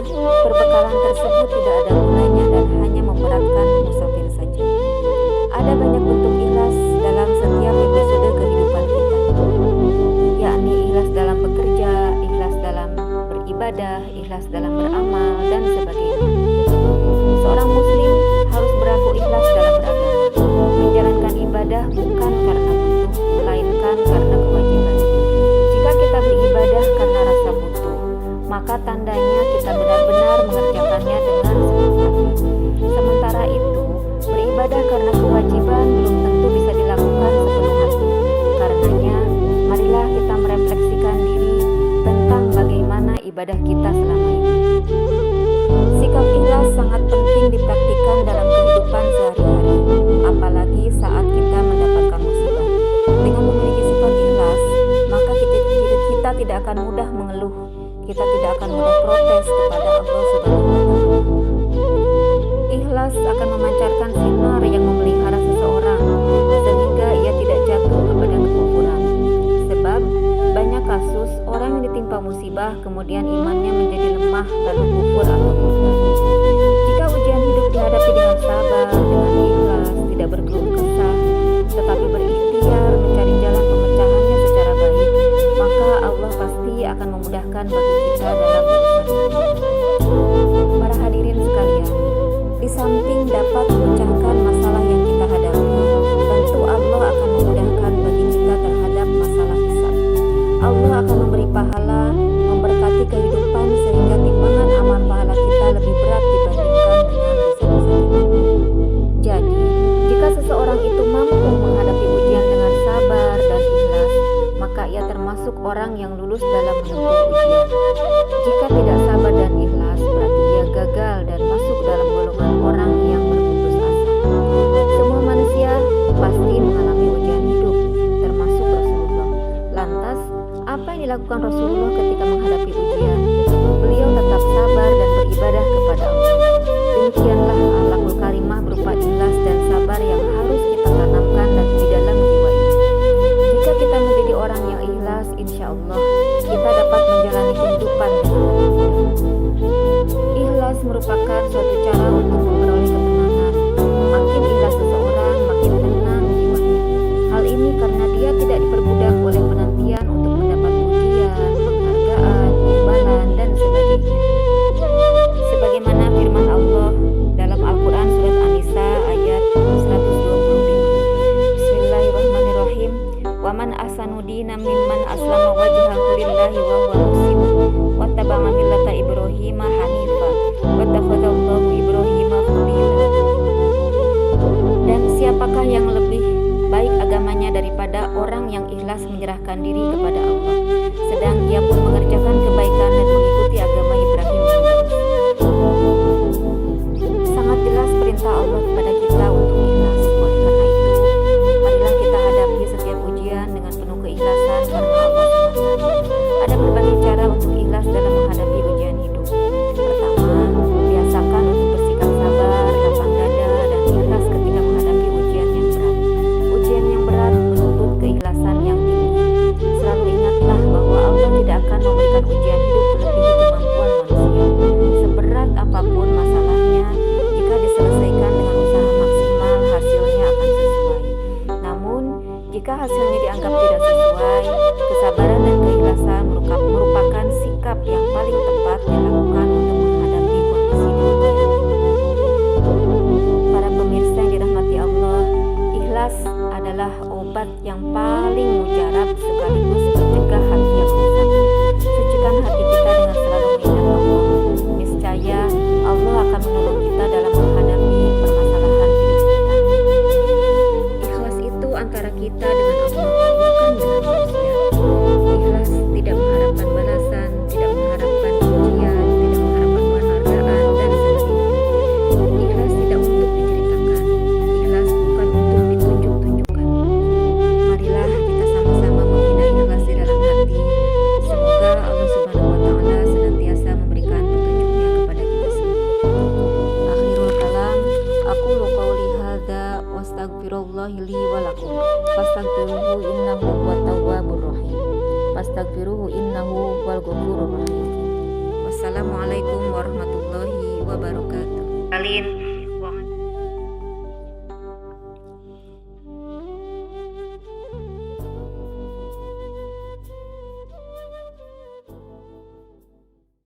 perbekalan tersebut tidak ada gunanya dan hanya memberatkan musafir saja. Ada banyak bentuk ikhlas dalam setiap episode kehidupan kita, yakni ikhlas dalam bekerja, ikhlas dalam beribadah, ikhlas dalam beramal, dan sebagainya. Seorang muslim harus berlaku ikhlas dalam beragama, menjalankan ibadah bukan karena butuh, melainkan karena kewajiban. Jika kita beribadah karena rasa butuh, maka tandanya kita benar-benar mengerjakannya dengan sepenuh hati. Sementara itu, beribadah karena kewajiban belum tentu bisa dilakukan sepenuh hati. Karenanya, marilah kita merefleksikan diri tentang bagaimana ibadah kita selama ini. Sikap ikhlas sangat penting dipraktikkan dalam kehidupan sehari-hari, apalagi saat kita mendapatkan musibah. Dengan memiliki sifat ikhlas, maka kita tidak akan mudah mengeluh, kita tidak akan mudah protes kepada Allah Subhanahu wa Ta'ala. Ikhlas akan memancarkan sinar yang memelihara seseorang sehingga ia tidak jatuh kepada kekufuran. Sebab banyak kasus orang yang ditimpa musibah kemudian imannya menjadi lemah lalu kufur atau murtad. Jika ujian hidup dihadapi dengan sabar, dengan ikhlas, tidak berkeluh kesah, tetapi berikhtiar mencari jalan pemecahannya secara baik, maka Allah pasti akan memudahkan bagi kita dalam urusan ini. Para hadirin sekalian, di samping dapat memecahkan masalah yang kita hadapi, tentu Allah akan memudahkan bagi kita terhadap masalah hisab. Allah akan memberi pahala, memberkati kehidupan sehingga timbangan amal pahala kita lebih berat dibandingkan dengan dosa-dosa kita. Jadi, jika seseorang itu mampu menghadapi ujian dengan sabar dan ikhlas, maka ia termasuk orang yang lulus dalam menempuh ujian. Jika tidak sabar dan ikhlas, berarti ia gagal dan masuk dalam golongan orang yang berputus asa. Semua manusia pasti mengalami ujian hidup, termasuk Rasulullah. Lantas, apa yang dilakukan Rasulullah ketika menghadapi ujian? Beliau tetap sabar dan beribadah kepada Allah. Demikianlah akhlakul karimah berupa ikhlas dan sabar yang harus kita tanamkan dan di dalam jiwa ini. Jika kita menjadi orang yang ikhlas, insya Allah kita dapat menjalani kehidupan dengan lebih mudah. Ikhlas merupakan suatu cara untuk memperoleh ketenangan. Makin ikhlas seseorang, makin tenang jiwanya. Hal ini karena dia tidak diperbudak oleh penantian untuk mendapat pujian, penghargaan, imbalan, dan sebagainya. Sebagaimana firman Allah dalam Al-Quran surat An-Nisa ayat 125. Bismillahirrahmanirrahim. Wa man ahsanu dinan mimman aslama wajhahu lillahi wa huwa muhsin wattaba'a millata Ibrahim hanifa wattakhadallahu Ibrahim khalila. Dan siapakah yang lebih baik agamanya daripada orang yang ikhlas menyerahkan diri kepada Allah, sedang ia pun mengerjakan kebaikan dan mengikuti agama Ibrahim yang lurus. Sangat jelas perintah Allah kepada kita untuk ikhlas. Oleh karena itu, marilah kita hadapi setiap ujian dengan penuh keikhlasan karena Allah sangat baik. Ada berbagai cara untuk ikhlas dalam menghadapi ujian hidup. Pertama, biasakan untuk bersikap sabar, lapang dada, dan ikhlas ketika menghadapi ujian yang berat. Ujian yang berat menuntut keikhlasan yang tinggi. Selalu ingatlah bahwa Allah tidak akan memberikan ujian hidup melebihi kemampuan manusia. Seberat apapun masalahnya, jika diselesaikan dengan usaha maksimal, hasilnya akan sesuai. Namun, jika hasilnya dianggap tidak sesuai, kesabaran dan keikhlasan merupakan sikap yang paling tepat dilakukan untuk menghadapi kondisi demikian. Para pemirsa yang dirahmati Allah, ikhlas adalah obat yang paling mujarab sekaligus mencegah hati yang rusak. Sucikan hati kita dengan selalu mengingat Allah. Niscaya Allah akan menolong kita dalam menghadapi permasalahan hidup kita. Ikhlas itu antara kita dengan Allah, bukan dengan manusia. Ikhlas tidak mengharapkan balasan, tidak mengharapkan pujian, tidak mengharapkan penghargaan, dan sebagainya. Ikhlas tidak untuk diceritakan, ikhlas bukan untuk ditunjuk-tunjukkan. Marilah kita sama-sama membina ikhlas di dalam hati. Semoga Allah Subhanahu wa Ta'ala senantiasa memberikan petunjuknya kepada kita semua. Akhirul kalam, aku qauli hadza wastaghfirullahi li wa lakum. Fastaghfiruhu innahu huwat tawwabur rahim. Fastaghfiruhu innahu huwal ghafurur rahim. Wassalamualaikum warahmatullahi wabarakatuh. Alin.